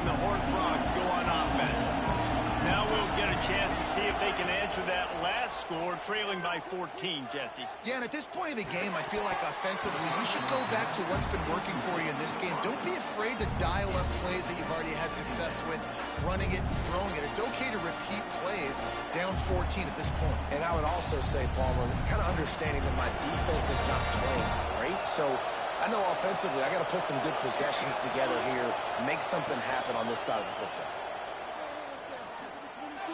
the Horned Frogs go on offense. Now we'll get a chance to see if they can answer that last score, trailing by 14, Jesse. Yeah, and at this point of the game, I feel like offensively, you should go back to what's been working for you in this game. Don't be afraid to dial up plays that you've already had success with, running it and throwing it. It's okay to repeat plays down 14 at this point. And I would also say, Palmer, kind of understanding that my defense is not playing great, so I know offensively I got to put some good possessions together here, make something happen on this side of the football.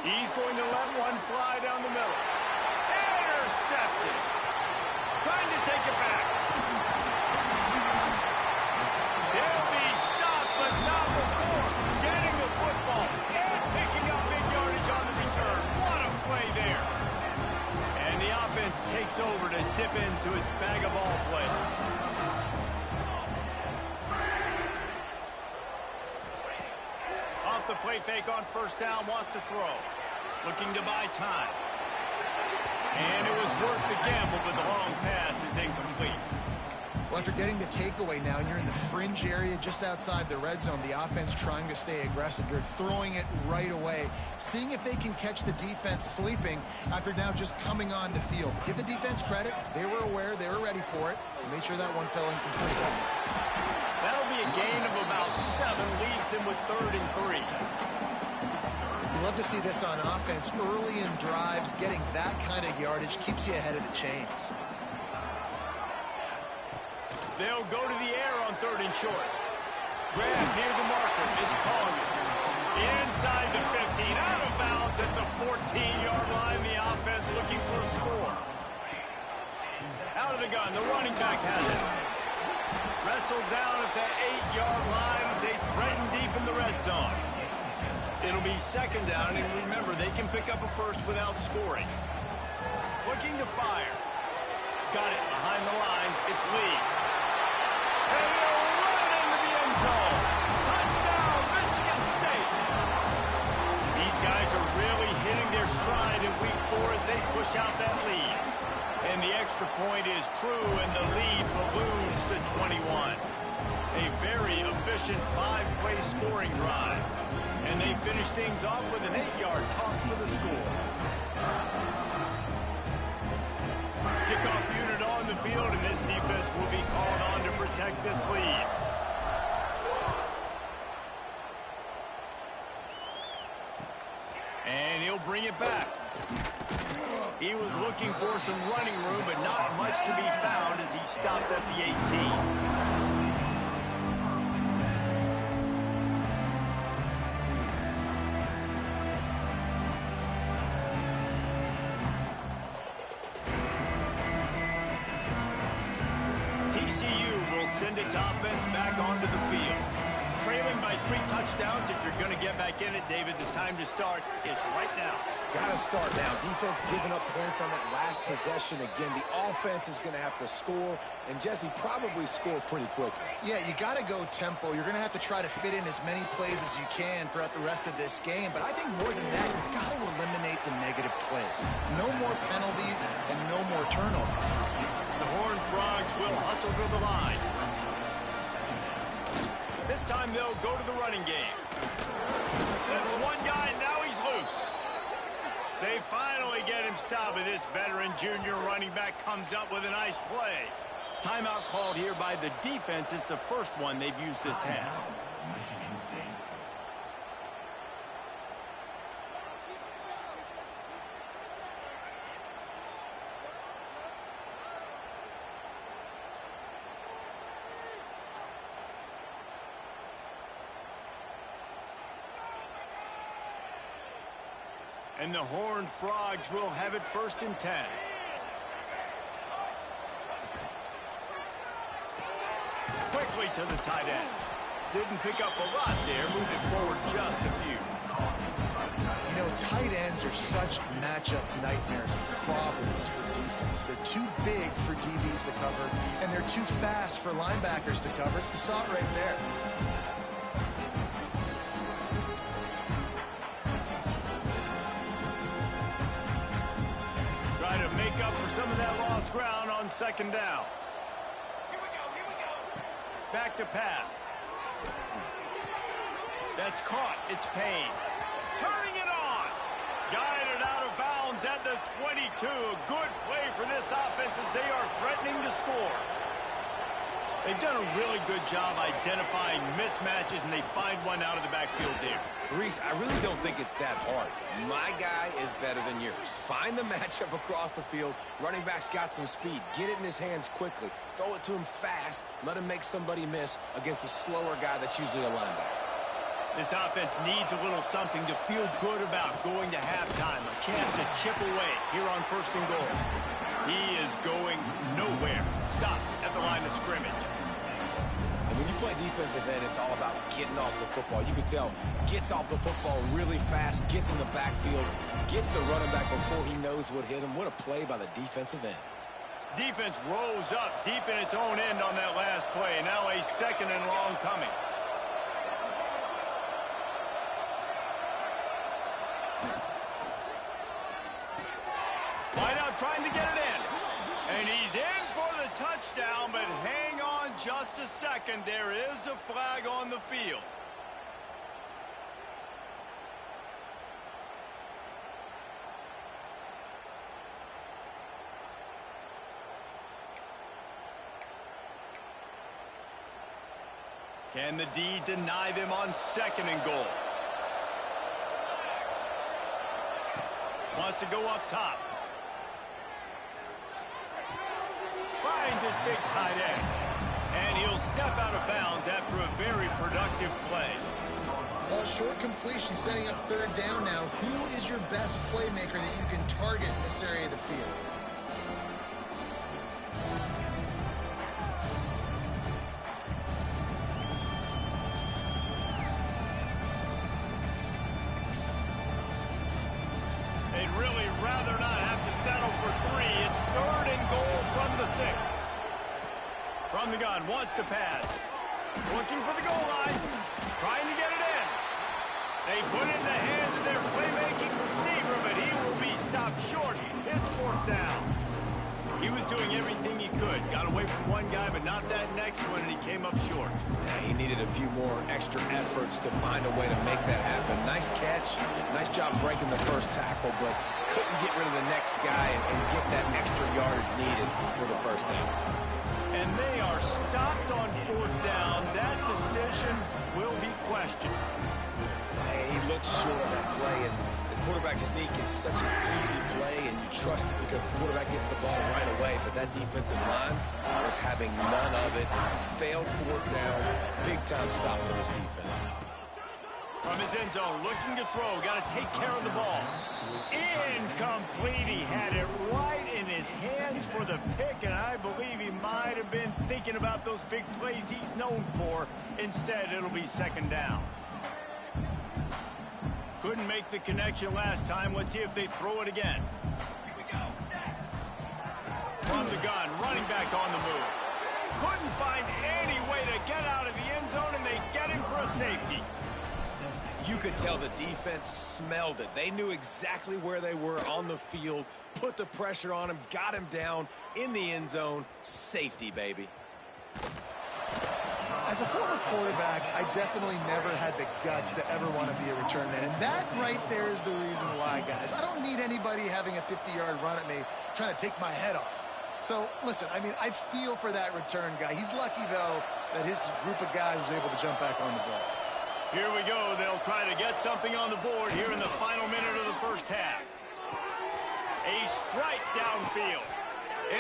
He's going to let one fly down the middle. Intercepted. Trying to take it back. They'll be stopped, but not before getting the football and picking up big yardage on the return. What a play there. And the offense takes over to dip into its bag of ball plays. Off the play fake on first down, wants to throw. Looking to buy time. And it was worth the gamble, but the long pass is incomplete. Well, after getting the takeaway now, and you're in the fringe area just outside the red zone, the offense trying to stay aggressive. You're throwing it right away, seeing if they can catch the defense sleeping after now just coming on the field. Give the defense credit. They were aware. They were ready for it. Made sure that one fell incomplete. That'll be a gain of about 7, leaves him with 3rd and 3. You love to see this on offense. Early in drives, getting that kind of yardage keeps you ahead of the chains. They'll go to the air on 3rd and short. Grab near the marker. It's Collier. Inside the 15, out of bounds at the 14-yard line. The offense looking for a score. Out of the gun, the running back has it. Wrestled down at the 8-yard line as they threaten deep in the red zone. It'll be 2nd down, and remember, they can pick up a first without scoring. Looking to fire. Got it behind the line. It's Lee. And he'll run into the end zone. Touchdown, Michigan State. These guys are really hitting their stride in week 4 as they push out that lead. And the extra point is true, and the lead balloons to 21. A very efficient 5-play scoring drive. And they finish things off with an 8-yard toss for the score. Kickoff unit on the field, and this defense will be called on to protect this lead. And he'll bring it back. He was looking for some running room, but not much to be found as he stopped at the 18. Send its offense back onto the field. Trailing by 3 touchdowns. If you're going to get back in it, David, the time to start is right now. Got to start now. Defense giving up points on that last possession. Again, the offense is going to have to score, and Jesse probably score pretty quickly. Yeah, you got to go tempo. You're going to have to try to fit in as many plays as you can throughout the rest of this game. But I think more than that, you got to eliminate the negative plays. No more penalties and no more turnovers. The Horned Frogs will hustle to the line. This time they'll go to the running game. Sends one guy, now he's loose. They finally get him stopped, and this veteran junior running back comes up with a nice play. Timeout called here by the defense. It's the first one they've used this half. And the Horned Frogs will have it 1st and 10. Quickly to the tight end. Didn't pick up a lot there, moved it forward just a few. You know, tight ends are such matchup nightmares and problems for defense. They're too big for DBs to cover, and they're too fast for linebackers to cover. You saw it right there. Make up for some of that lost ground on 2nd down. Back to pass. That's caught. It's Payne. Turning it on. Guided out of bounds at the 22. A good play for this offense as they are threatening to score. They've done a really good job identifying mismatches, and they find one out of the backfield there. Reese, I really don't think it's that hard. My guy is better than yours. Find the matchup across the field. Running back's got some speed. Get it in his hands quickly. Throw it to him fast. Let him make somebody miss against a slower guy that's usually a linebacker. This offense needs a little something to feel good about going to halftime. A chance to chip away here on 1st and goal. He is going nowhere. Stop at the line of scrimmage. And when you play defensive end, it's all about getting off the football. You can tell, gets off the football really fast, gets in the backfield, gets the running back before he knows what hit him. What a play by the defensive end. Defense rose up deep in its own end on that last play. Now a 2nd and long coming. Wide out trying to get it in. And he's in for the touchdown, but hang on just a second. There is a flag on the field. Can the D deny them on 2nd and goal? Wants to go up top. Finds his big tight end. And he'll step out of bounds after a very productive play. Well, short completion setting up 3rd down now. Who is your best playmaker that you can target in this area of the field? They'd really rather not have to settle for 3. It's 3rd and goal from the 6. From the gun, wants to pass. Looking for the goal line. Trying to get it in. They put it in the hands of their playmaking receiver, but he will be stopped short. It's 4th down. He was doing everything he could. Got away from one guy, but not that next one, and he came up short. Yeah, he needed a few more extra efforts to find a way to make that happen. Nice catch. Nice job breaking the first tackle, but couldn't get rid of the next guy and get that extra yardage needed for the 1st down. And they are stopped on 4th down. That decision will be questioned. Hey, he looks short on that play, and the quarterback sneak is such an easy play, and you trust it because the quarterback gets the ball right away. But that defensive line was having none of it. Failed 4th down. Big-time stop for this defense. From his end zone, looking to throw. Got to take care of the ball. Incomplete. He had it right in his hands for the pick, and I believe he might have been thinking about those big plays he's known for. Instead, it'll be 2nd down. Couldn't make the connection last time. Let's see if they throw it again. Here we go. From the gun, running back on the move. Couldn't find any way to get out of the end zone, and they get him for a safety. You could tell the defense smelled it. They knew exactly where they were on the field, put the pressure on him, got him down in the end zone. Safety, baby. As a former quarterback, I definitely never had the guts to ever want to be a return man. And that right there is the reason why, guys. I don't need anybody having a 50-yard run at me trying to take my head off. So, listen, I mean, I feel for that return guy. He's lucky, though, that his group of guys was able to jump back on the ball. Here we go. They'll try to get something on the board here in the final minute of the 1st half. A strike downfield.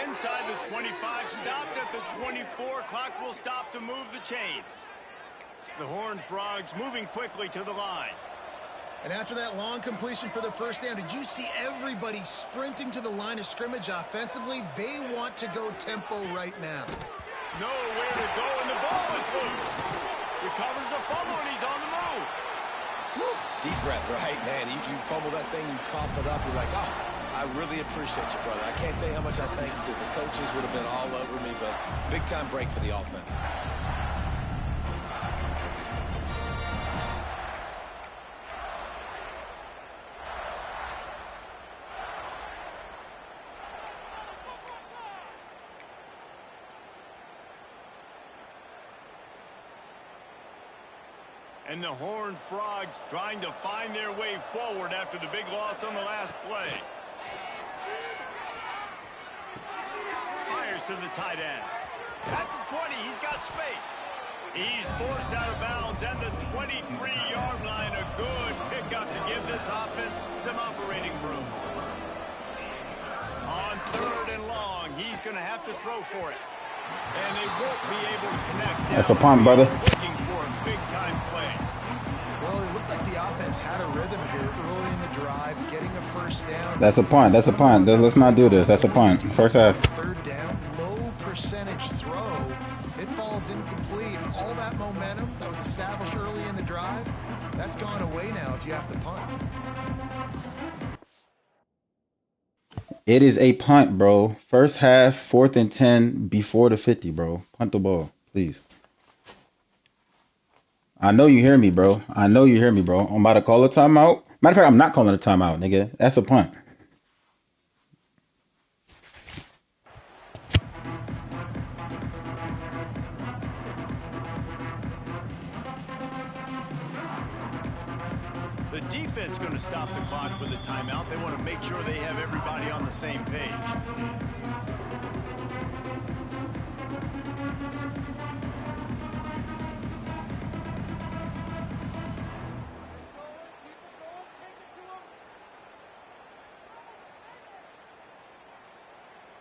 Inside the 25, stopped at the 24. Clock will stop to move the chains. The Horned Frogs moving quickly to the line. And after that long completion for the 1st down, did you see everybody sprinting to the line of scrimmage offensively? They want to go tempo right now. Nowhere to go, and the ball is loose. Recovers the fumble, and he's on the move. Woo. Deep breath, right, man? You fumble that thing, you cough it up, you're like, oh, I really appreciate you, brother. I can't tell you how much I thank you because the coaches would have been all over me, but big-time break for the offense. And the Horned Frogs trying to find their way forward after the big loss on the last play. Fires to the tight end. At the 20, he's got space. He's forced out of bounds at the 23-yard line. A good pickup to give this offense some operating room. On 3rd and long, he's going to have to throw for it. And they won't be able to connect. That's a punt, brother. Looking for a big-time play. Well, it looked like the offense had a rhythm here early in the drive, getting a first down. That's a punt. That's a punt. Let's not do this. That's a punt. First half. 3rd down, low percentage throw. It falls incomplete. All that momentum that was established early in the drive, that's gone away now if you have to punt. It is a punt, bro. First half, 4th and 10 before the 50, bro. Punt the ball, please. I know you hear me, bro. I know you hear me, bro. I'm about to call a timeout. Matter of fact, I'm not calling a timeout, nigga. That's a punt. The defense going to stop the clock with a timeout. They want to make sure they have everybody on the same page.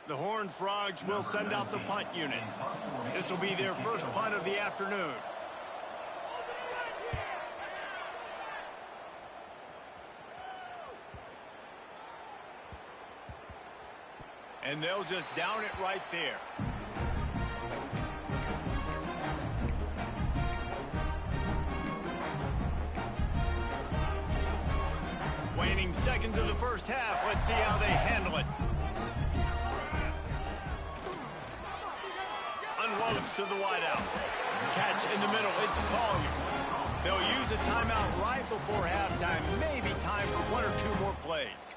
The Horned Frogs will send out the punt unit. This will be their first punt of the afternoon. And they'll just down it right there. Waning seconds of the first half. Let's see how they handle it. Unloads to the wideout. Catch in the middle. It's Collier. They'll use a timeout right before halftime. Maybe time for 1 or 2 more plays.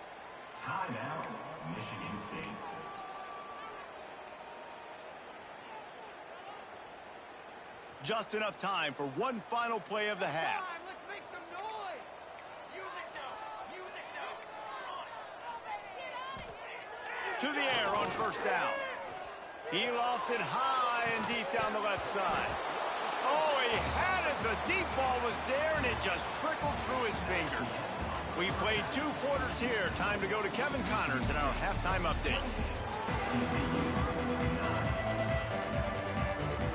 Timeout, Michigan State. Just enough time for one final play of the half. Let's make some noise. Music now. Music now. To the air on first down. He lofts it high and deep down the left side. Oh, he had it. The deep ball was there, and it just trickled through his fingers. We played 2 quarters here. Time to go to Kevin Connors in our halftime update.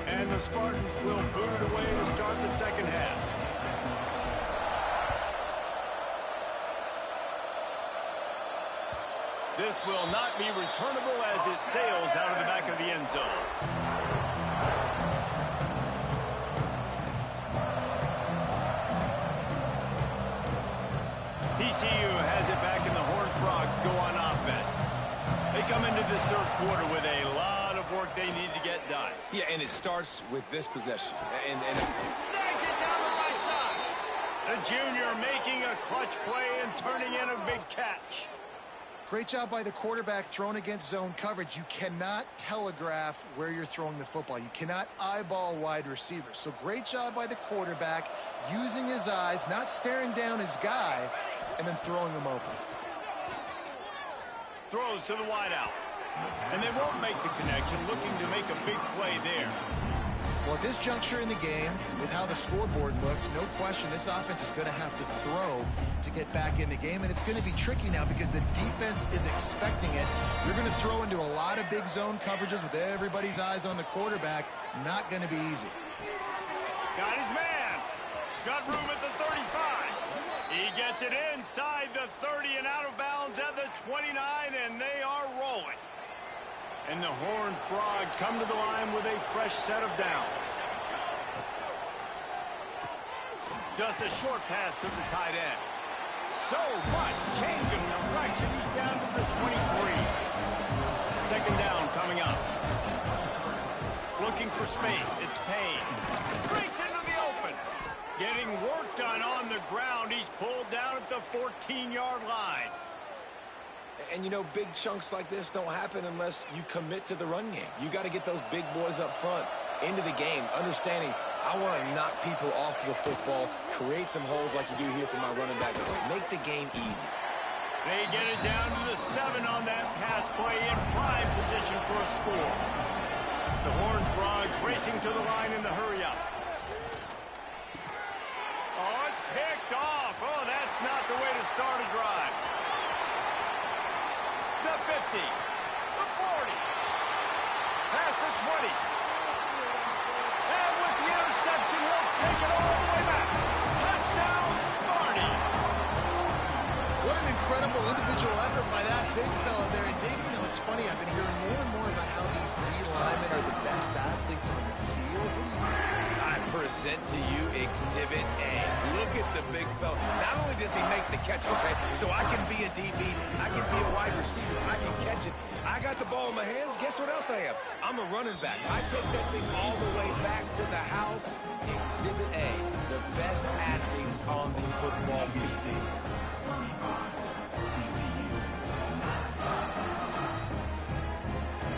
And the Spartans will boot it away to start the second half. This will not be returnable as it sails out of the back of the end zone. TCU has it back, and the Horned Frogs go on offense. They come into this 3rd quarter with a lot of work they need to get done. Yeah, and it starts with this possession. And Snags it down the right side. The junior making a clutch play and turning in a big catch. Great job by the quarterback thrown against zone coverage. You cannot telegraph where you're throwing the football. You cannot eyeball wide receivers. So great job by the quarterback using his eyes, not staring down his guy, and then throwing him open. Throws to the wideout. And they won't make the connection, looking to make a big play there. Well, at this juncture in the game, with how the scoreboard looks, no question this offense is going to have to throw to get back in the game, and it's going to be tricky now because the defense is expecting it. You're going to throw into a lot of big zone coverages with everybody's eyes on the quarterback. Not going to be easy. Got his man. Got room at the 35. He gets it inside the 30 and out of bounds at the 29, and they are rolling. And the Horned Frogs come to the line with a fresh set of downs. Just a short pass to the tight end. So much change of direction. He's down to the 23. Second down coming up. Looking for space. It's Payne. Breaks into the open. Getting work done on the ground. He's pulled down at the 14-yard line. And, you know, big chunks like this don't happen unless you commit to the run game. You got to get those big boys up front into the game, understanding I want to knock people off the football, create some holes like you do here for my running back. Make the game easy. They get it down to the 7 on that pass play in prime position for a score. The Horned Frogs racing to the line in the hurry-up. Oh, it's picked off. Oh, that's not the way to start a drive. The 50. The 40. Past the 20. And with the interception, he'll take it all the way back. Touchdown, Smarty. What an incredible individual effort by that big fella there. And Dave, you know, it's funny, I've been hearing more and more about how these D linemen are the best athletes on the field. What do you think? I present to you Exhibit A. Look at the big fella. Not only does he make the catch, okay, so I can be a DB, I can be a wide receiver, I can catch it. I got the ball in my hands. Guess what else I am? I'm a running back. I take that thing all the way back to the house. Exhibit A, the best athletes on the football field.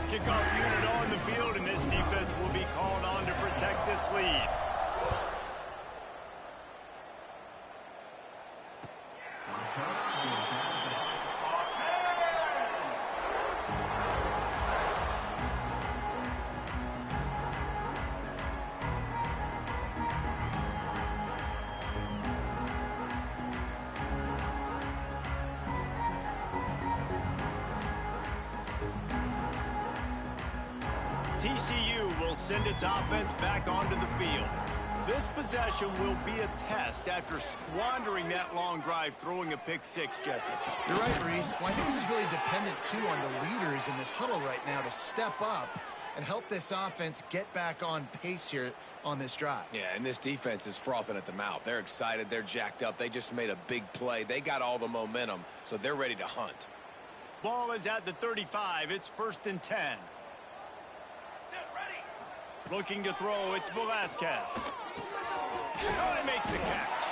Kickoff unit on the field, and this defense will be called on to protect this lead. TCU will send its offense back onto the field. This possession will be a test after squandering that long drive, throwing a pick six, Jesse. You're right, Reese. Well, I think this is really dependent, too, on the leaders in this huddle right now to step up and help this offense get back on pace here on this drive. Yeah, and this defense is frothing at the mouth. They're excited. They're jacked up. They just made a big play. They got all the momentum, so they're ready to hunt. Ball is at the 35. It's 1st and 10. Looking to throw, it's Velasquez. Oh, he makes the catch.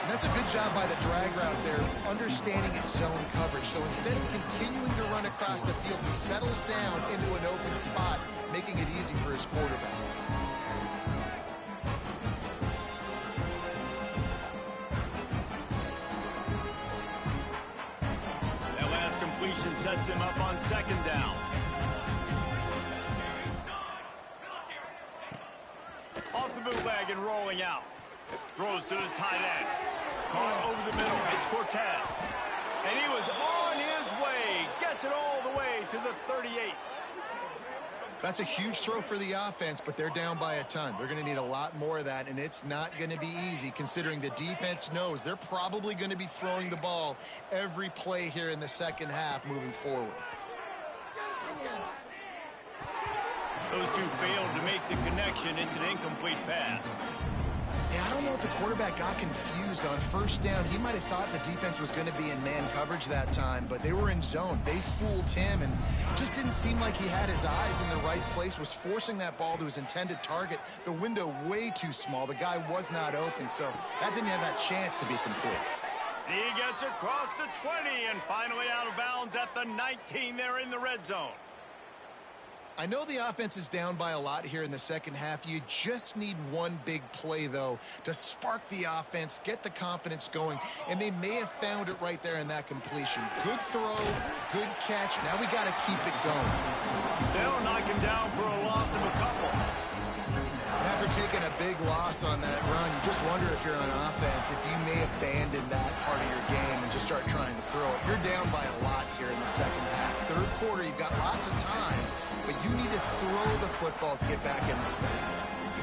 And that's a good job by the drag route there, understanding its zone coverage. So instead of continuing to run across the field, he settles down into an open spot, making it easy for his quarterback. That last completion sets him up on 2nd down. Off the bootleg and rolling out. Throws to the tight end. Caught over the middle. It's Cortez. And he was on his way. Gets it all the way to the 38. That's a huge throw for the offense, but they're down by a ton. They're going to need a lot more of that, and it's not going to be easy considering the defense knows they're probably going to be throwing the ball every play here in the second half moving forward. Those two failed to make the connection. It's an incomplete pass. Yeah, I don't know if the quarterback got confused on 1st down. He might have thought the defense was going to be in man coverage that time, but they were in zone. They fooled him and just didn't seem like he had his eyes in the right place, was forcing that ball to his intended target. The window way too small. The guy was not open, so that didn't have that chance to be complete. He gets across the 20 and finally out of bounds at the 19 there in the red zone. I know the offense is down by a lot here in the second half. You just need one big play, though, to spark the offense, get the confidence going, and they may have found it right there in that completion. Good throw, good catch. Now we got to keep it going. They'll knock him down for a loss of a couple. And after taking a big loss on that run, you just wonder if you're on offense, if you may abandon that part of your game and just start trying to throw it. You're down by a lot here in the second half. Third quarter, you've got lots of time, but you need to throw the football to get back in this thing.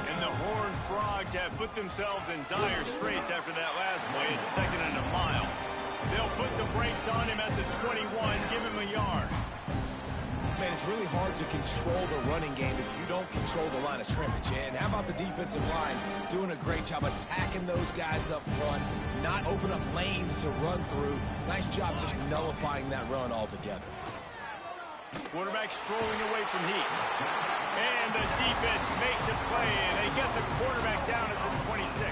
And the Horned Frogs have put themselves in dire straits after that last play. It's 2nd and a mile. They'll put the brakes on him at the 21, give him a yard. Man, it's really hard to control the running game if you don't control the line of scrimmage. And how about the defensive line doing a great job attacking those guys up front, not open up lanes to run through. Nice job just nullifying that run altogether. Quarterback strolling away from heat. And the defense makes a play, and they get the quarterback down at the 26.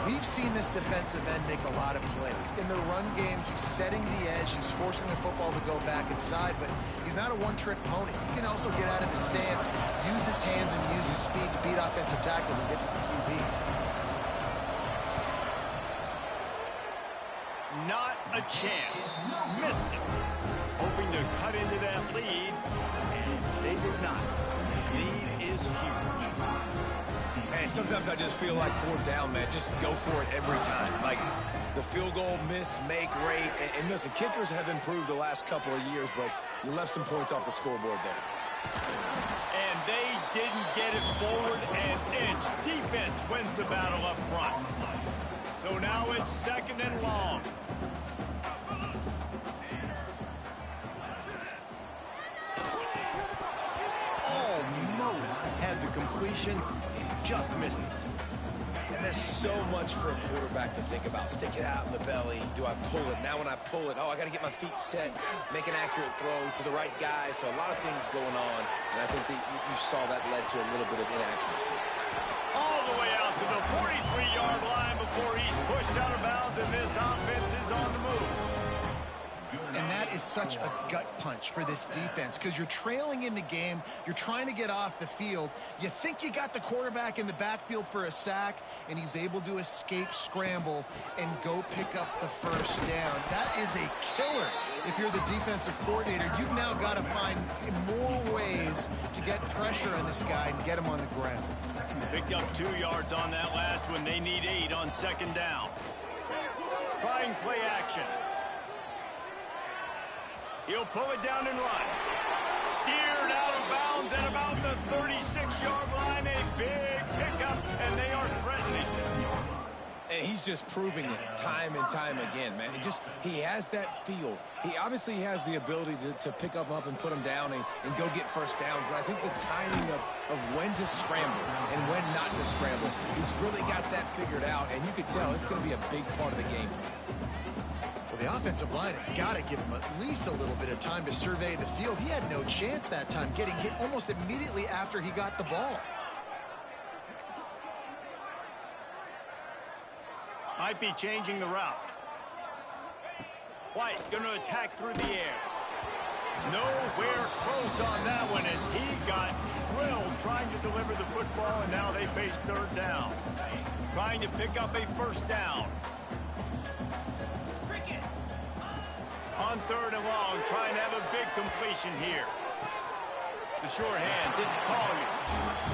We've seen this defensive end make a lot of plays. In the run game, he's setting the edge. He's forcing the football to go back inside, but he's not a one-trick pony. He can also get out of his stance, use his hands, and use his speed to beat offensive tackles and get to the QB. Not a chance. Missed it. Hoping to cut into that lead, and they did not. Lead is huge. Hey, sometimes I just feel like fourth down, man. Just go for it every time. Like the field goal, miss, make, rate. And listen, kickers have improved the last couple of years, but you left some points off the scoreboard there. And they didn't get it forward an inch. Defense wins the battle up front. So now it's 2nd and long. Almost had the completion, just missed it. And there's so much for a quarterback to think about. Stick it out in the belly. Do I pull it? Now when I pull it, I got to get my feet set, make an accurate throw to the right guy. So a lot of things going on. And I think that you saw that led to a little bit of inaccuracy. All the way out to the 43-yard line before he's pushed out of bounds, and this offense is on the move. And that is such a gut punch for this defense because you're trailing in the game. You're trying to get off the field. You think you got the quarterback in the backfield for a sack, and he's able to escape, scramble, and go pick up the first down. That is a killer. If you're the defensive coordinator, you've now got to find more ways to get pressure on this guy and get him on the ground. Picked up 2 yards on that last one. They need 8 on 2nd down. Trying play action. He'll pull it down and run. Steered out of bounds at about the 36-yard line. A big pickup, and they are threatening. And he's just proving it time and time again, man. He has that feel. He obviously has the ability to pick up and put him down and go get first downs. But I think the timing of when to scramble and when not to scramble, he's really got that figured out. And you could tell it's going to be a big part of the game. Well, the offensive line has got to give him at least a little bit of time to survey the field. He had no chance that time, getting hit almost immediately after he got the ball. Might be changing the route. White going to attack through the air. Nowhere close on that one as he got drilled trying to deliver the football, and now they face 3rd down. Trying to pick up a first down. On 3rd and long, trying to have a big completion here. The short hands, it's Collier.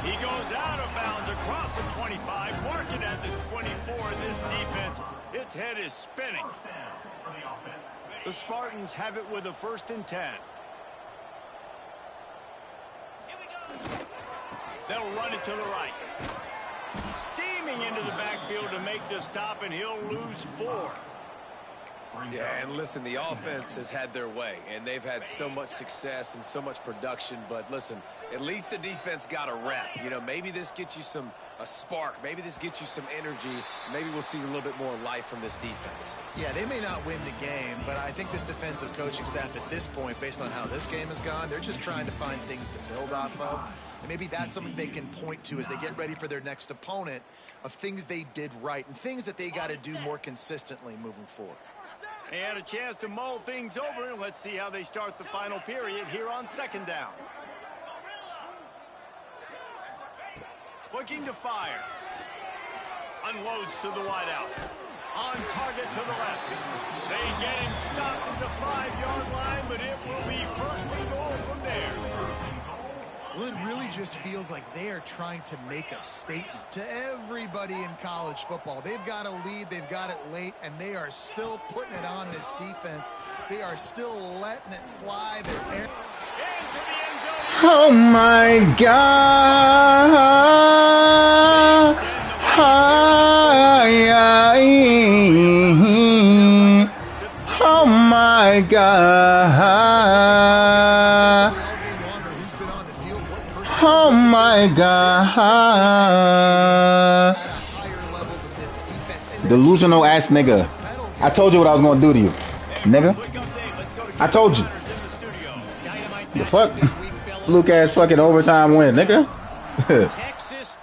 He goes out of bounds across the 25, marking at the 24. This defense, its head is spinning. The Spartans have it with a 1st and 10. They'll run it to the right. Steaming into the backfield to make the stop, and he'll lose 4. Yeah, and listen, the offense has had their way, and they've had so much success and so much production. But listen, at least the defense got a rep. You know, maybe this gets you a spark. Maybe this gets you some energy. Maybe we'll see a little bit more life from this defense. Yeah, they may not win the game, but I think this defensive coaching staff at this point, based on how this game has gone, they're just trying to find things to build off of. And maybe that's something they can point to as they get ready for their next opponent, of things they did right and things that they got to do more consistently moving forward. They had a chance to mull things over, and let's see how they start the final period here on 2nd down. Looking to fire. Unloads to the wideout. On target to the left. They get him stopped at the 5-yard line, but it will be 1st and goal from there. Well, it really just feels like they are trying to make a statement to everybody in college football. They've got a lead, they've got it late, and they are still putting it on this defense. They are still letting it fly. They're Into the end zone. Oh my God. Oh my God. Oh my God. Delusional ass nigga. I told you what I was gonna do to you, nigga. I told you. The fuck? Fluke ass fucking overtime win, nigga.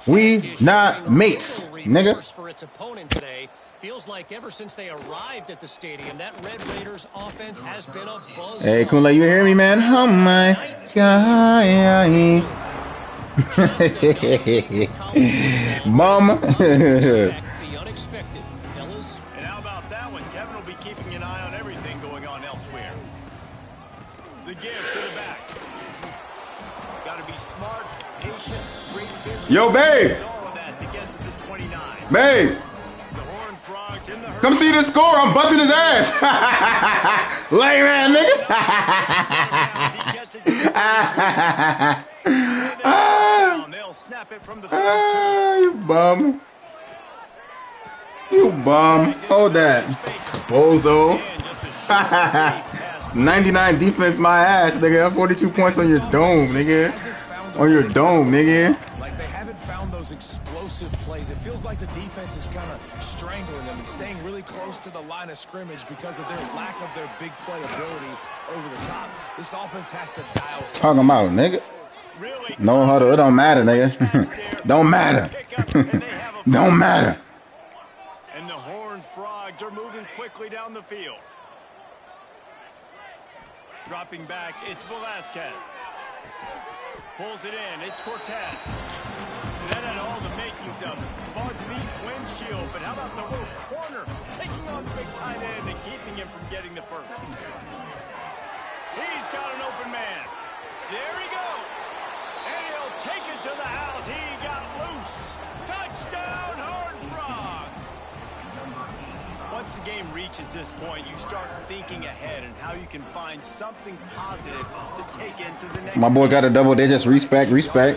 We not mates. nigga. force for its opponent today. Feels like ever since they arrived at the stadium, that Red Raiders offense has been a buzz. Hey, Kula, you hear me, man? Oh my God. Mama. The unexpected, fellas. And how about that one? Kevin will be keeping an eye on everything going on elsewhere. The give to the back. Got to be smart, patient, great vision. Yo, babe. All of that to get to the 29. Babe. The Horned Frogs in the Come see this score. I'm busting his ass. Lame man, nigga. They'll snap it from the 32. You bum. You bum. Hold that. Bozo. 99 defense my ass, nigga. 42 points on your dome, nigga. On your dome, nigga. Like they haven't found those explosive plays. It feels like the defense is kind of strangling them and staying really close to the line of scrimmage because of their lack of their big play ability over the top. This offense has to dial something. Talking about, nigga. No huddle. It don't matter, nigga. Don't matter. Don't matter. And the Horned Frogs are moving quickly down the field. Dropping back, it's Velasquez. Pulls it in, it's Cortez. That had all the makings of bug meat windshield, but how about the little corner taking on the big tight end and keeping him from getting the first? He's got an open man. There he goes. And he'll take it to the house. He got loose. Touchdown, Horned Frogs. Once the game reaches this point, you start thinking ahead and how you can find something positive to take into the next. My boy got a double digits. Respect. Try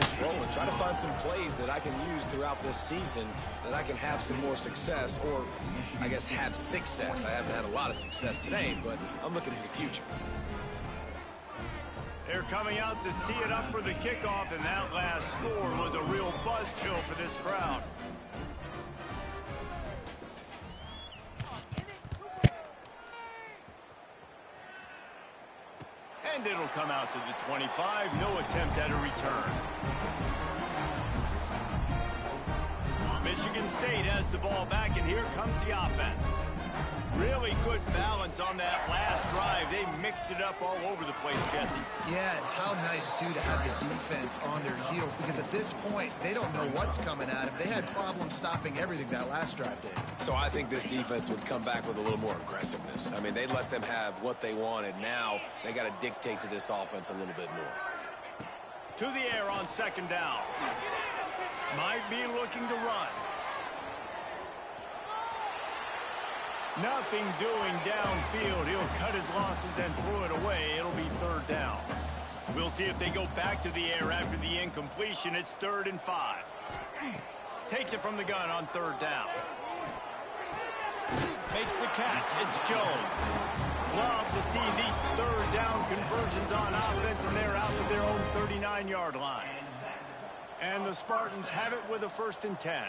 to find some plays that I can use throughout this season that I can have some more success, or I guess have success. I haven't had a lot of success today, but I'm looking for the future. They're coming out to tee it up for the kickoff, and that last score was a real buzzkill for this crowd. And it'll come out to the 25. No attempt at a return. Michigan State has the ball back, and here comes the offense. Really good balance on that last drive. They mixed it up all over the place, Jesse. Yeah, and how nice, too, to have the defense on their heels, because at this point, they don't know what's coming at them. They had problems stopping everything that last drive did. So I think this defense would come back with a little more aggressiveness. I mean, they let them have what they wanted. Now they got to dictate to this offense a little bit more. To the air on second down. Might be looking to run. Nothing doing downfield. He'll cut his losses and throw it away. It'll be third down. We'll see if they go back to the air after the incompletion. It's 3rd and 5. Takes it from the gun on 3rd down. Makes the catch. It's Jones. Love to see these 3rd down conversions on offense, and they're out to their own 39-yard line. And the Spartans have it with a 1st and 10.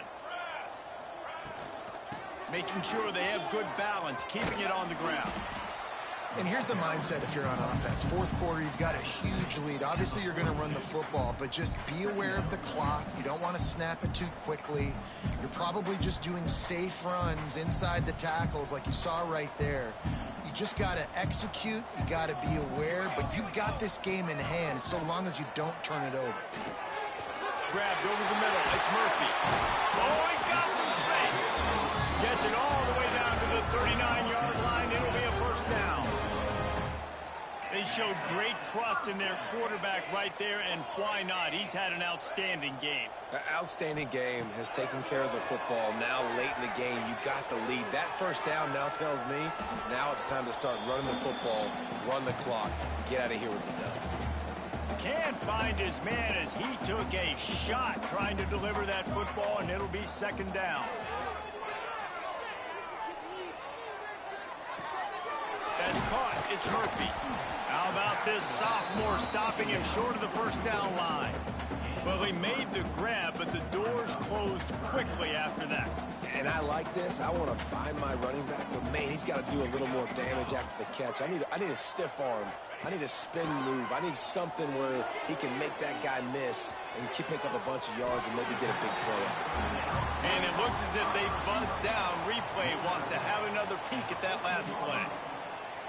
Making sure they have good balance, keeping it on the ground. And here's the mindset if you're on offense. 4th quarter, you've got a huge lead. Obviously, you're going to run the football, but just be aware of the clock. You don't want to snap it too quickly. You're probably just doing safe runs inside the tackles like you saw right there. You just got to execute. You got to be aware, but you've got this game in hand so long as you don't turn it over. Grabbed over the middle. It's Murphy. Oh, he's got some space. Gets it all the way down to the 39-yard line. It'll be a 1st down. They showed great trust in their quarterback right there, and why not? He's had an outstanding game. Outstanding game, has taken care of the football. Now, late in the game, you got the lead. That 1st down now tells me now it's time to start running the football, run the clock, get out of here with the dub. Can't find his man as he took a shot trying to deliver that football, and it'll be 2nd down. That's caught. it's Murphy. How about this sophomore stopping him short of the first down line? Well, he made the grab, but the doors closed quickly after that. And I like this. I want to find my running back, but man, he's got to do a little more damage after the catch. I need a stiff arm. I need a spin move. I need something where he can make that guy miss and pick up a bunch of yards and maybe get a big play out of it. And it looks as if they buzzed down. Replay wants to have another peek at that last play.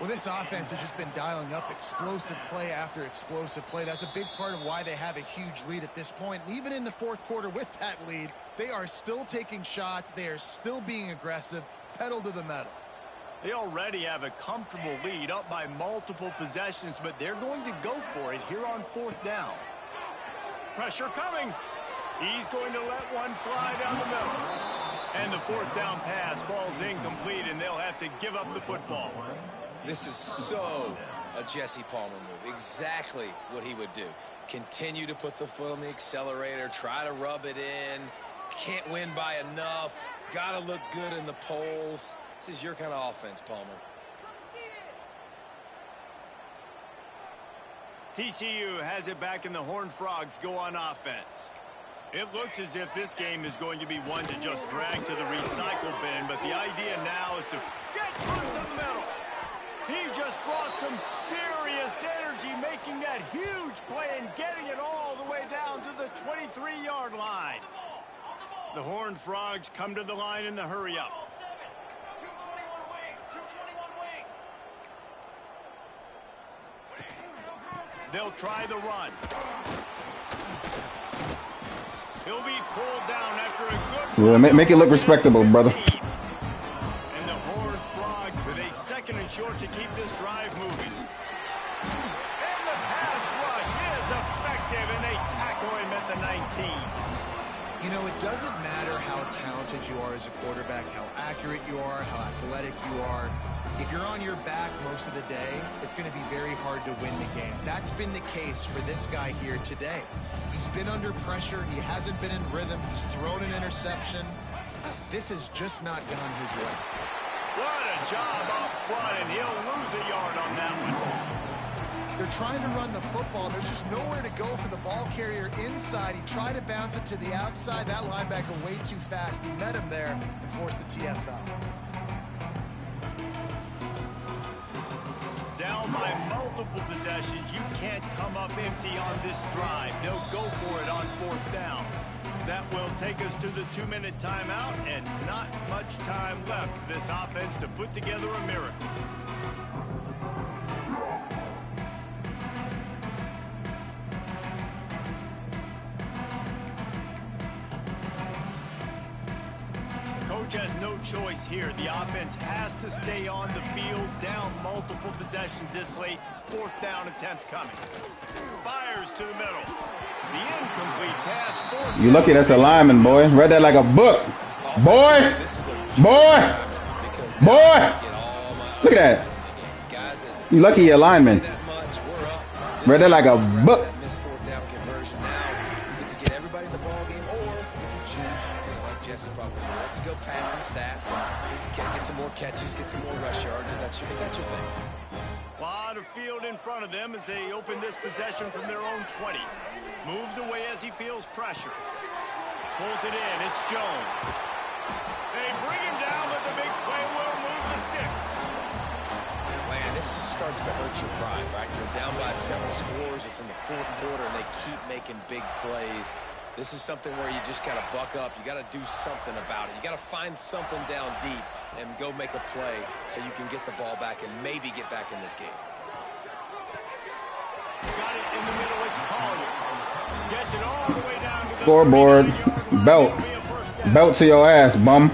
Well, this offense has just been dialing up explosive play after explosive play. That's a big part of why they have a huge lead at this point. And even in the fourth quarter with that lead, they are still taking shots. They are still being aggressive, pedal to the metal. They already have a comfortable lead, up by multiple possessions, but they're going to go for it here on fourth down. Pressure coming. He's going to let one fly down the middle. And the fourth down pass falls incomplete, and they'll have to give up the football. This is so a Jesse Palmer move. Exactly what he would do. Continue to put the foot on the accelerator, try to rub it in. Can't win by enough. Got to look good in the polls. This is your kind of offense, Palmer. TCU has it back, and the Horned Frogs go on offense. It looks as if this game is going to be one to just drag to the recycle bin, but the idea now is to get close to the middle. He just brought some serious energy, making that huge play and getting it all the way down to the 23-yard line. The Horned Frogs come to the line in the hurry-up. 221 wing. 221 wing. They'll try the run. He'll be pulled down after a good Yeah, make it look respectable, brother. And the Horned Frogs with a second and short to keep this drive moving. And the pass rush is effective, and they tackle him at the 19. You know, it doesn't matter how talented you are as a quarterback, how accurate you are, how athletic you are. If you're on your back most of the day, it's going to be very hard to win the game. That's been the case for this guy here today. He's been under pressure. He hasn't been in rhythm. He's thrown an interception. This has just not gone his way. What a job up front, and he'll lose a yard on that one. They're trying to run the football. There's just nowhere to go for the ball carrier inside. He tried to bounce it to the outside. That linebacker way too fast. He met him there and forced the TFL. Down by multiple possessions, you can't come up empty on this drive. They'll go for it on fourth down. That will take us to the 2-minute timeout, and not much time left for this offense to put together a miracle. Coach has no choice here. The offense has to stay on the field, down multiple possessions this late. Fourth down attempt coming. Fires to the middle. The incomplete pass. Fourth. You lucky that's a lineman, boy. Read that like a book. Boy! Boy! Boy! Look at that. You lucky you're a lineman. Read that like a book. Pad some stats and get some more catches, get some more rush yards, if that's your thing. A lot of field in front of them as they open this possession from their own 20. Moves away as he feels pressure. Pulls it in. It's Jones. They bring him down, but the big play will move the sticks. Man, this just starts to hurt your pride, right? You're down by several scores. It's in the fourth quarter, and they keep making big plays. This is something where you just got to buck up. You got to do something about it. You got to find something down deep and go make a play so you can get the ball back and maybe get back in this game. Got it in the middle. It's Collier. Gets it all the way down to the Scoreboard. Belt. Belt to your ass, bum.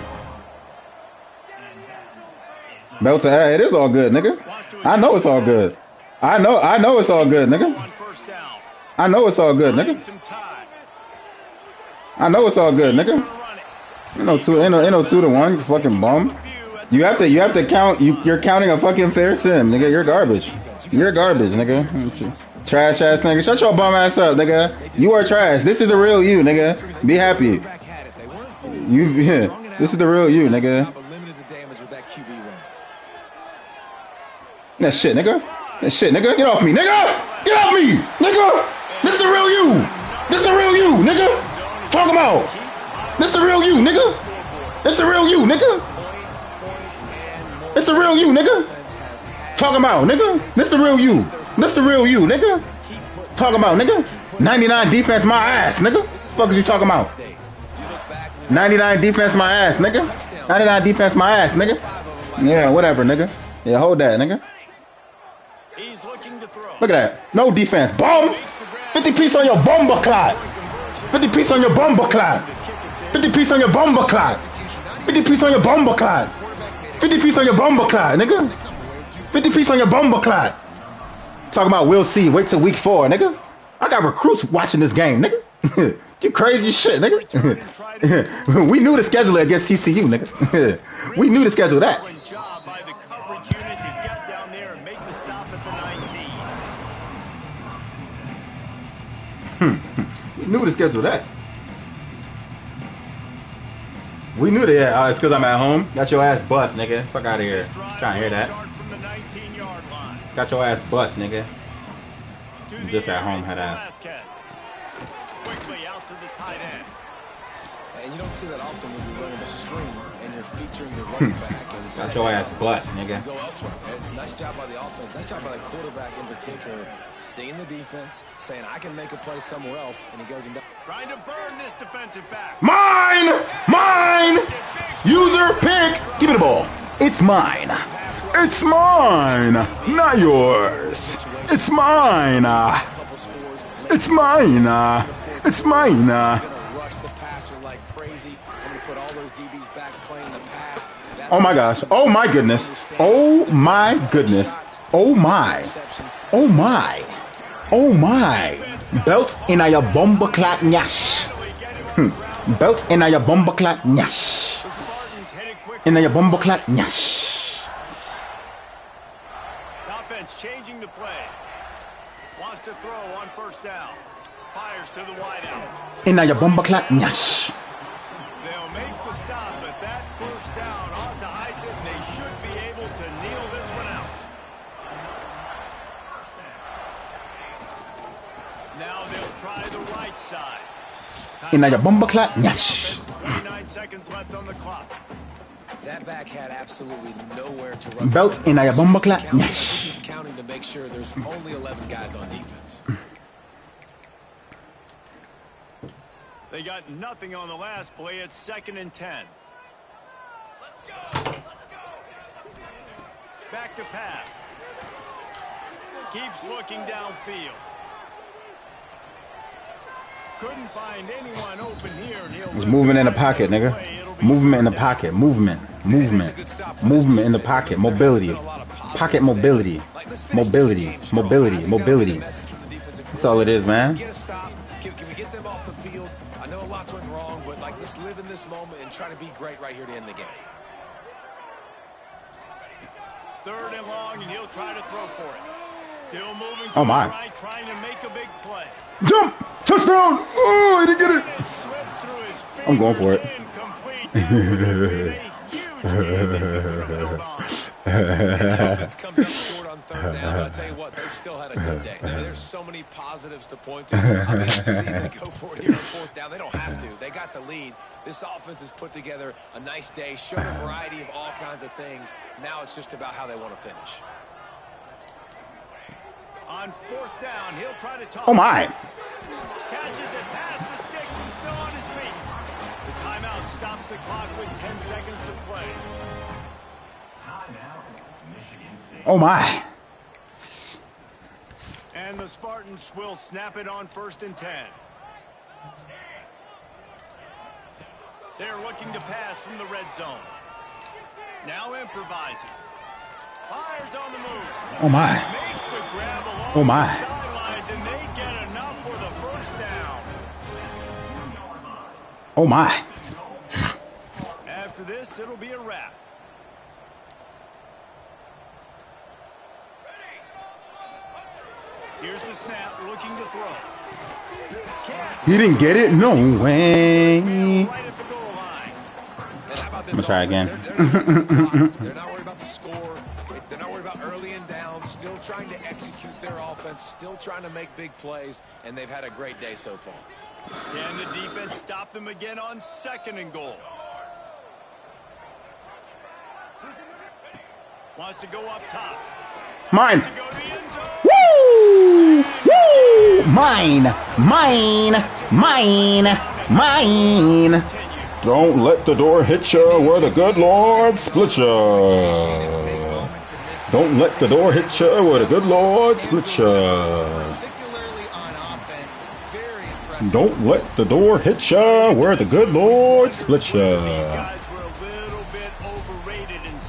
Belt to ass. It is all good, nigga. I know it's all good. I know it's all good, nigga. I know it's all good, nigga. I know it's all good, nigga. Ain't no 2-1, you fucking bum. You have to count. You're counting a fucking fair sim, nigga. You're garbage. You're garbage, nigga. Trash ass nigga. Shut your bum ass up, nigga. You are trash. This is the real you, nigga. Be happy. This is the real you, nigga. That shit, nigga. That shit, nigga. Get off me, nigga. Get off me, nigga. This the real you. This the real you, nigga. Talk about. This the real you, nigga. This the real you, nigga. It's the real you, nigga. Talk about, nigga. This the real you. This the real you, nigga. Talk about, nigga. 99 defense, my ass, nigga. What the fuck is you talking about? 99 defense, my ass, nigga. 99 defense, my ass, nigga. Yeah, whatever, nigga. Yeah, hold that, nigga. He's looking to throw. Look at that. No defense. Bomb. 50 piece on your bomber clot. 50 piece on your bomber clot. 50 piece on your bomber clot. 50 piece on your bomber clot. 50 piece on your bomber clot, nigga. 50 piece on your bomber clot. Talking about we'll see. Wait till week 4, nigga. I got recruits watching this game, nigga. You crazy shit, nigga. We knew the schedule against TCU, nigga. We knew to schedule that. Job by the coverage unit to get down there and make the stop at the 19. We knew to schedule that. We knew that. Yeah, it's because I'm at home. Got your ass bust, nigga. Fuck out of here. Trying to hear that. Got your ass bust, nigga. Just at home, head ass. Quickly out to the tight end. And you don't see that often when you're running a screen and you're featuring the running back. And got your ass bust, nigga. Go elsewhere. It's a nice job by the offense. Nice job by the quarterback in particular. Seeing the defense, saying I can make a play somewhere else, and he goes and does. Trying to burn this defensive back. Mine! Mine! User pick! Give me the ball. It's mine. It's mine. Not yours. It's mine. It's mine. It's mine. Oh my gosh. Oh my goodness. Oh my goodness. Oh my. Oh my. Oh my. Belt in a bomba clat nyash. Belt in a bomba clat nyash. In a bomba clat nyash. Offense changing the play. Wants to throw on first down. Fires to the wideout. In a bomba clat nyash. They'll make the stop, but that first down ought to ice it, and they should be able to kneel this one out. Now they'll try the right side. In a bomba clat nyash. 29 seconds left on the clock. That back had absolutely nowhere to run. Belt in a bomba clat nyash. He's counting to make sure there's only 11 guys on defense. They got nothing on the last play. It's 2nd and 10. Let's go. Back to pass. Keeps looking downfield. Couldn't find anyone open here. He's moving in the pocket, nigga. Movement in the pocket. Movement. Movement. Movement in the pocket. Mobility. Pocket mobility. Mobility. Mobility. Mobility. That's all it is, man. Can we get them off the field? I know lots went wrong, but like let's live in this moment and try to be great right here to end the game. 3rd and long, and he'll try to throw for it. Still moving to oh my. his right, trying to make a big play. Jump! Touchdown! Oh, I didn't get it. I'm going for it. Offense comes up short on 3rd down, but I'll tell you what, they've still had a good day. There's so many positives to point to. I'm anxious to see if they go for it here on 4th down. They don't have to. They got the lead. This offense has put together a nice day, showed a variety of all kinds of things. Now it's just about how they want to finish. On 4th down, he'll try to toss. Oh my. Catches it past the sticks and still on his feet. The timeout stops the clock with 10 seconds to play. Oh my. And the Spartans will snap it on 1st and 10. They're looking to pass from the red zone. Now improvising. Fires on the move. Oh my. Makes the grab along oh my. the sidelines, and they get enough for the 1st down. Oh my. After this, it'll be a wrap. Here's the snap, looking to throw. He didn't get it? No way. Right at the goal line. I'm gonna try again. They're not worried about the score. They're not worried about early and down, still trying to execute their offense, still trying to make big plays, and they've had a great day so far. Can the defense stop them again on 2nd and goal? Wants to go up top. Mine. To go to the end zone. Woo! Woo! Mine. Mine. Mine. Mine. Don't let the door hit you where the good Lord split you. Don't let the door hit you where the good Lord split you. Don't let the door hit you where the good Lord split you.